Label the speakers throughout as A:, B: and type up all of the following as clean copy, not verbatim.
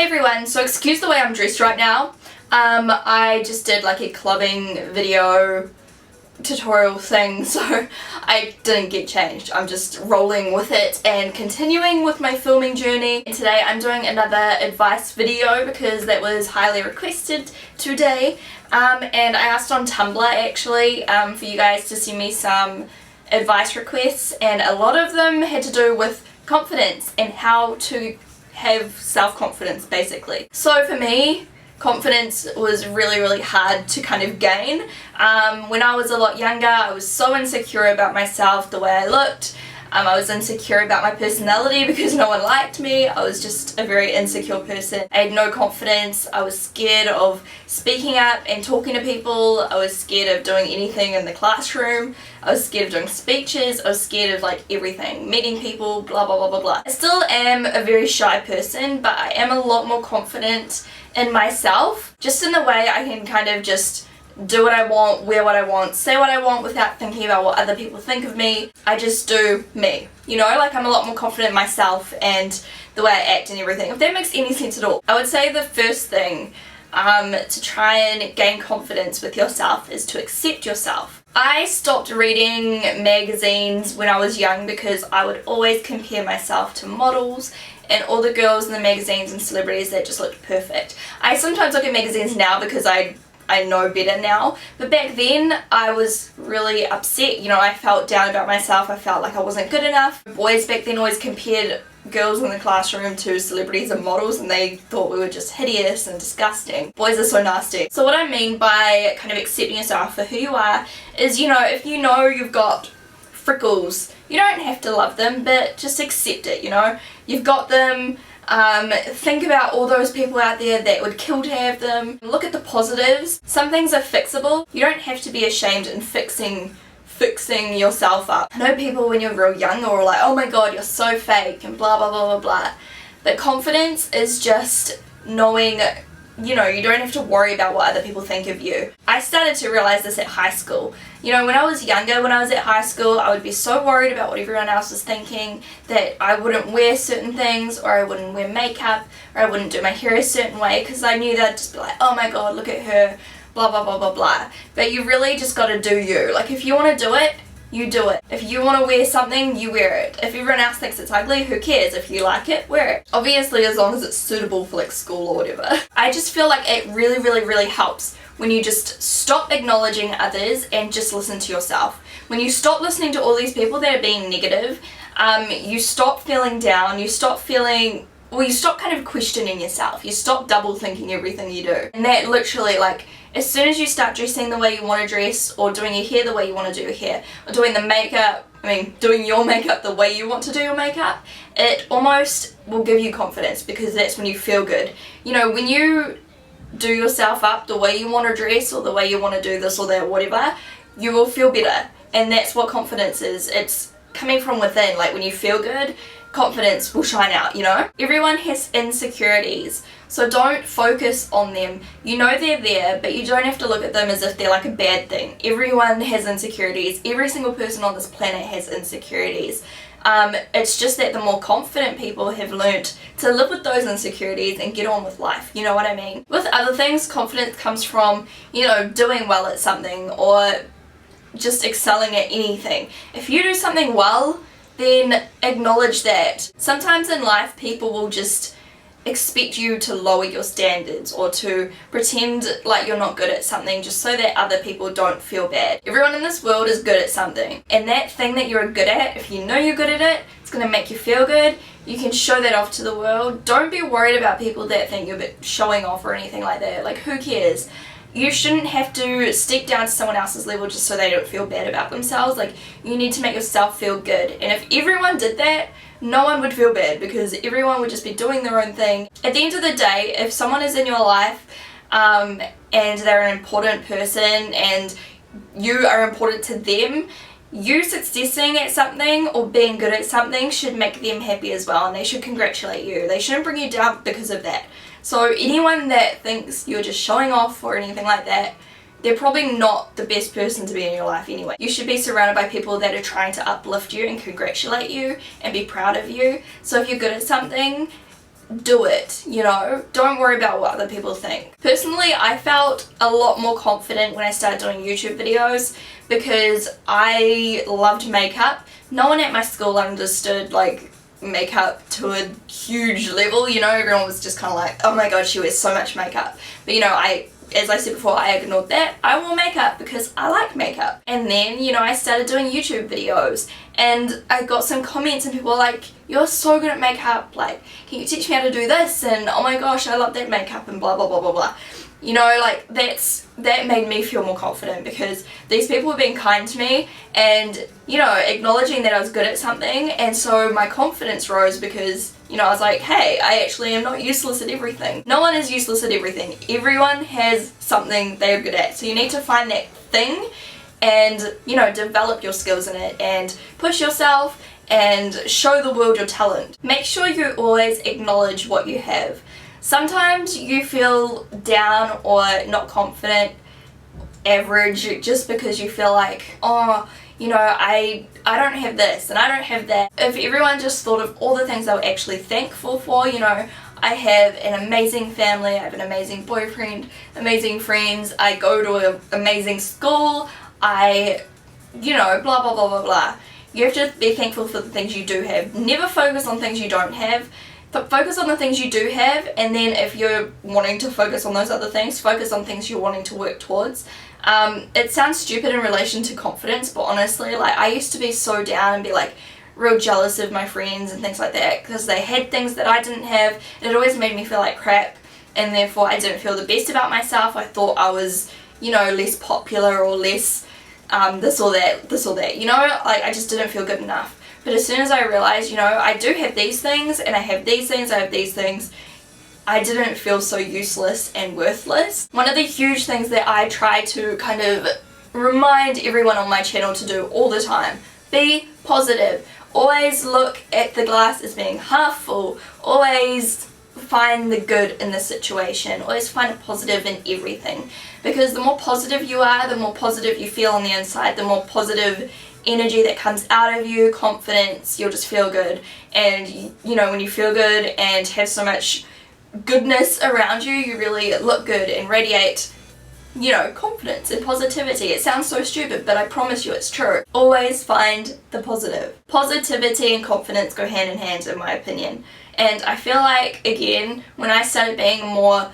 A: Hey everyone, so excuse the way I'm dressed right now. I just did like a clubbing video tutorial thing, so I didn't get changed. I'm just rolling with it and continuing with my filming journey. And today I'm doing another advice video because that was highly requested today. And I asked on Tumblr actually for you guys to send me some advice requests, and a lot of them had to do with confidence and how to have self-confidence basically. So for me, confidence was really hard to kind of gain. When I was a lot younger, I was so insecure about myself, the way I looked. I was insecure about my personality because no one liked me. I was just a very insecure person. I had no confidence. I was scared of speaking up and talking to people. I was scared of doing anything in the classroom. I was scared of doing speeches. I was scared of like everything, meeting people, blah blah blah blah blah. I still am a very shy person, but I am a lot more confident in myself, just in the way I can kind of just do what I want, wear what I want, say what I want without thinking about what other people think of me. I just do me, you know, like I'm a lot more confident in myself and the way I act and everything, if that makes any sense at all. I would say the first thing to try and gain confidence with yourself is to accept yourself. I stopped reading magazines when I was young because I would always compare myself to models and all the girls in the magazines and celebrities that just looked perfect. I sometimes look at magazines now because I know better now, but back then I was really upset. You know, I felt down about myself. I felt like I wasn't good enough. Boys back then always compared girls in the classroom to celebrities and models, and they thought we were just hideous and disgusting. Boys are so nasty. So what I mean by kind of accepting yourself for who you are is, you know, if you know you've got freckles, you don't have to love them, but just accept it, you know. You've got them. Think about all those people out there that would kill to have them. Look at the positives. Some things are fixable. You don't have to be ashamed in fixing yourself up. I know people when you're real young are like, oh my god, you're so fake and blah blah blah blah blah. But confidence is just knowing, you know, you don't have to worry about what other people think of you. I started to realize this at high school. You know, when I was younger, when I was at high school, I would be so worried about what everyone else was thinking that I wouldn't wear certain things, or I wouldn't wear makeup, or I wouldn't do my hair a certain way because I knew that I'd just be like, oh my god, look at her, blah blah blah blah blah. But you really just gotta do you. Like, if you want to do it, you do it. If you want to wear something, you wear it. If everyone else thinks it's ugly, who cares? If you like it, wear it. Obviously, as long as it's suitable for like school or whatever. I just feel like it really helps when you just stop acknowledging others and just listen to yourself. When you stop listening to all these people that are being negative, you stop feeling down, you stop feeling, well, you stop kind of questioning yourself. You stop double thinking everything you do. And that literally, like, as soon as you start dressing the way you want to dress, or doing your hair the way you want to do your hair, or doing the makeup, doing your makeup the way you want to do your makeup, it almost will give you confidence because that's when you feel good. You know, when you do yourself up the way you want to dress, or the way you want to do this or that, whatever, you will feel better. And that's what confidence is. It's coming from within. Like, when you feel good, confidence will shine out, you know? Everyone has insecurities, so don't focus on them. You know they're there, but you don't have to look at them as if they're like a bad thing. Everyone has insecurities. Every single person on this planet has insecurities. It's just that the more confident people have learnt to live with those insecurities and get on with life, you know what I mean? With other things, confidence comes from, you know, doing well at something, or just excelling at anything. If you do something well, then acknowledge that. Sometimes in life, people will just expect you to lower your standards or to pretend like you're not good at something just so that other people don't feel bad. Everyone in this world is good at something, and that thing that you're good at, if you know you're good at it, it's going to make you feel good. You can show that off to the world. Don't be worried about people that think you're showing off or anything like that. Like, who cares? You shouldn't have to step down to someone else's level just so they don't feel bad about themselves. Like, you need to make yourself feel good. And if everyone did that, no one would feel bad because everyone would just be doing their own thing. At the end of the day, if someone is in your life and they're an important person and you are important to them, you successing at something or being good at something should make them happy as well, and they should congratulate you. They shouldn't bring you down because of that. So anyone that thinks you're just showing off or anything like that, they're probably not the best person to be in your life anyway. You should be surrounded by people that are trying to uplift you and congratulate you and be proud of you. So if you're good at something, do it, you know? Don't worry about what other people think. Personally, I felt a lot more confident when I started doing YouTube videos because I loved makeup. No one at my school understood like makeup to a huge level, you know? Everyone was just kind of like, oh my god, she wears so much makeup. But you know, as I said before, I ignored that. I wore makeup because I like makeup. And then, you know, I started doing YouTube videos and I got some comments and people were like, you're so good at makeup, like, can you teach me how to do this? And oh my gosh, I love that makeup and blah blah blah blah blah. You know, like, that made me feel more confident because these people were being kind to me and, you know, acknowledging that I was good at something, and so my confidence rose because, you know, I was like, hey, I actually am not useless at everything. No one is useless at everything. Everyone has something they're good at, so you need to find that thing and, you know, develop your skills in it and push yourself and show the world your talent. Make sure you always acknowledge what you have. Sometimes you feel down or not confident, average, just because you feel like, oh, you know, I don't have this and I don't have that. If everyone just thought of all the things they were actually thankful for, you know, I have an amazing family, I have an amazing boyfriend, amazing friends, I go to an amazing school, you know, blah blah blah blah blah. You have to be thankful for the things you do have. Never focus on things you don't have. But focus on the things you do have, and then if you're wanting to focus on those other things, focus on things you're wanting to work towards. It sounds stupid in relation to confidence, but honestly, like, I used to be so down and be like real jealous of my friends and things like that because they had things that I didn't have, and it always made me feel like crap, and therefore I didn't feel the best about myself. I thought I was, you know, less popular or less this or that, you know, like, I just didn't feel good enough. But as soon as I realised, you know, I do have these things, and I have these things, I have these things, I didn't feel so useless and worthless. One of the huge things that I try to kind of remind everyone on my channel to do all the time, be positive. Always look at the glass as being half full. Always find the good in the situation. Always find a positive in everything. Because the more positive you are, the more positive you feel on the inside, the more positive energy that comes out of you, confidence, you'll just feel good. And you know, when you feel good and have so much goodness around you, you really look good and radiate, you know, confidence and positivity. It sounds so stupid, but I promise you it's true. Always find the positive. Positivity and confidence go hand in hand, in my opinion. And I feel like, again, when I started being more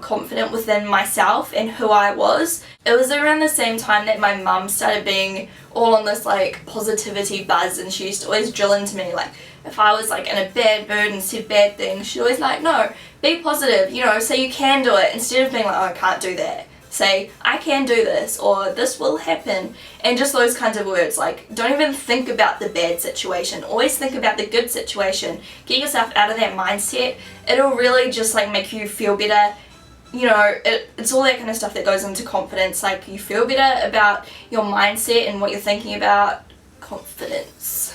A: confident within myself and who I was, it was around the same time that my mum started being all on this like positivity buzz, and she used to always drill into me, like, if I was like in a bad mood and said bad things, she'd always like, no, be positive, you know, say you can do it, instead of being like, oh, I can't do that. Say, I can do this, or this will happen, and just those kinds of words. Like, don't even think about the bad situation, always think about the good situation. Get yourself out of that mindset. It'll really just like make you feel better. You know, it's all that kind of stuff that goes into confidence. Like, you feel better about your mindset and what you're thinking about. Confidence.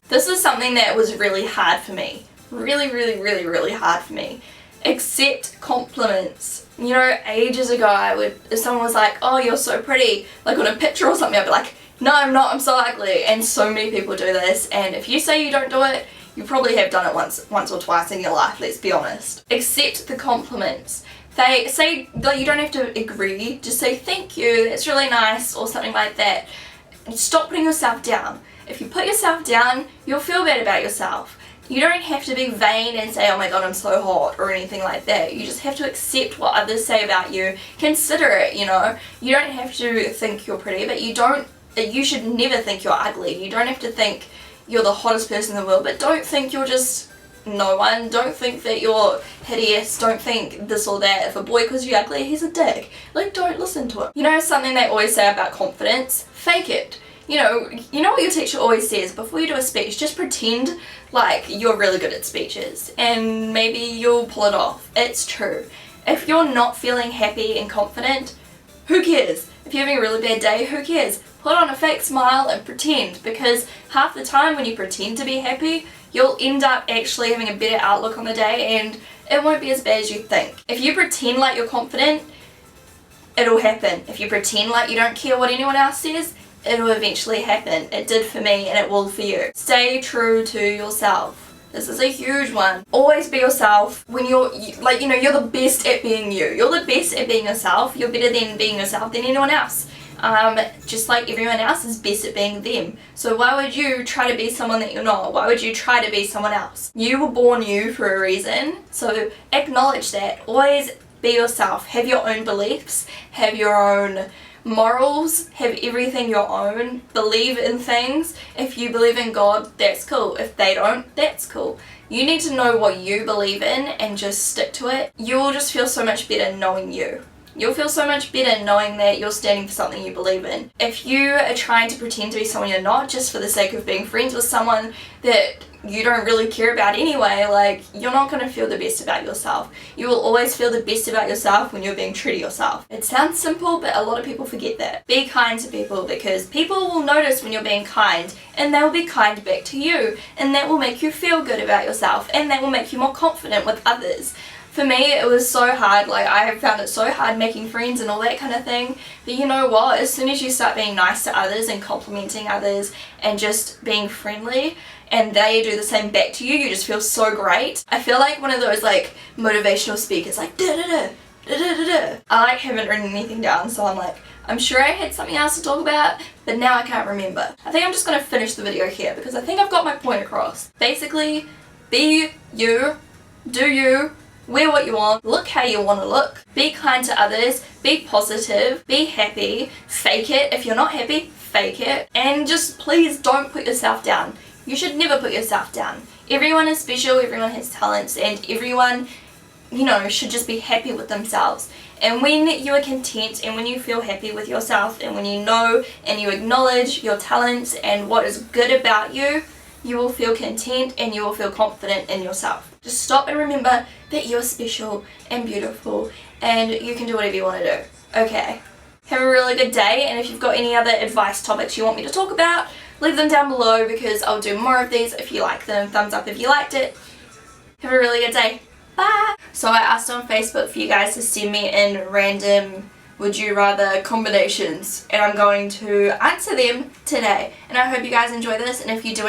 A: This is something that was really hard for me. Really hard for me. Accept compliments. You know, ages ago, if someone was like, oh, you're so pretty, like on a picture or something, I'd be like, no, I'm not, I'm so ugly. And so many people do this, and if you say you don't do it, you probably have done it once or twice in your life, let's be honest. Accept the compliments. They say, like, you don't have to agree, just say thank you, that's really nice, or something like that. Stop putting yourself down. If you put yourself down, you'll feel bad about yourself. You don't have to be vain and say, oh my god, I'm so hot, or anything like that. You just have to accept what others say about you. Consider it, you know. You don't have to think you're pretty, but you should never think you're ugly. You don't have to think you're the hottest person in the world, but don't think you're just no one. Don't think that you're hideous. Don't think this or that. If a boy calls you ugly, he's a dick. Like, don't listen to him. You know something they always say about confidence? Fake it. You know what your teacher always says, before you do a speech, just pretend like you're really good at speeches, and maybe you'll pull it off. It's true. If you're not feeling happy and confident, who cares? If you're having a really bad day, who cares? Put on a fake smile and pretend, because half the time when you pretend to be happy, you'll end up actually having a better outlook on the day, and it won't be as bad as you think. If you pretend like you're confident, it'll happen. If you pretend like you don't care what anyone else says, it'll eventually happen. It did for me, and it will for you. Stay true to yourself. This is a huge one. Always be yourself. When you're you're the best at being you. You're the best at being yourself. You're better than being yourself than anyone else. Just like everyone else is best at being them. So why would you try to be someone that you're not? Why would you try to be someone else? You were born you for a reason. So acknowledge that. Always be yourself. Have your own beliefs. Have your own morals, have everything your own, believe in things. If you believe in God, that's cool. If they don't, that's cool. You need to know what you believe in and just stick to it. You'll just feel so much better knowing you. You'll feel so much better knowing that you're standing for something you believe in. If you are trying to pretend to be someone you're not just for the sake of being friends with someone that you don't really care about anyway, like, you're not going to feel the best about yourself. You will always feel the best about yourself when you're being true to yourself. It sounds simple, but a lot of people forget that. Be kind to people, because people will notice when you're being kind, and they will be kind back to you, and that will make you feel good about yourself, and that will make you more confident with others. For me, it was so hard. Like, I have found it so hard making friends and all that kind of thing. But you know what? As soon as you start being nice to others and complimenting others and just being friendly, and they do the same back to you, you just feel so great. I feel like one of those like motivational speakers, like da da da da da da da. I haven't written anything down, so I'm like, I'm sure I had something else to talk about, but now I can't remember. I think I'm just gonna finish the video here because I think I've got my point across. Basically, be you, do you, wear what you want, look how you want to look, be kind to others, be positive, be happy, fake it. If you're not happy, fake it, and just please don't put yourself down. You should never put yourself down. Everyone is special, everyone has talents, and everyone, should just be happy with themselves. And when you are content and when you feel happy with yourself and when you know and you acknowledge your talents and what is good about you, you will feel content and you will feel confident in yourself. Just stop and remember that you're special and beautiful and you can do whatever you want to do. Okay. Have a really good day, and if you've got any other advice topics you want me to talk about, leave them down below because I'll do more of these if you like them. Thumbs up if you liked it. Have a really good day. Bye! So I asked on Facebook for you guys to send me in random would you rather combinations, and I'm going to answer them today. And I hope you guys enjoy this, and if you do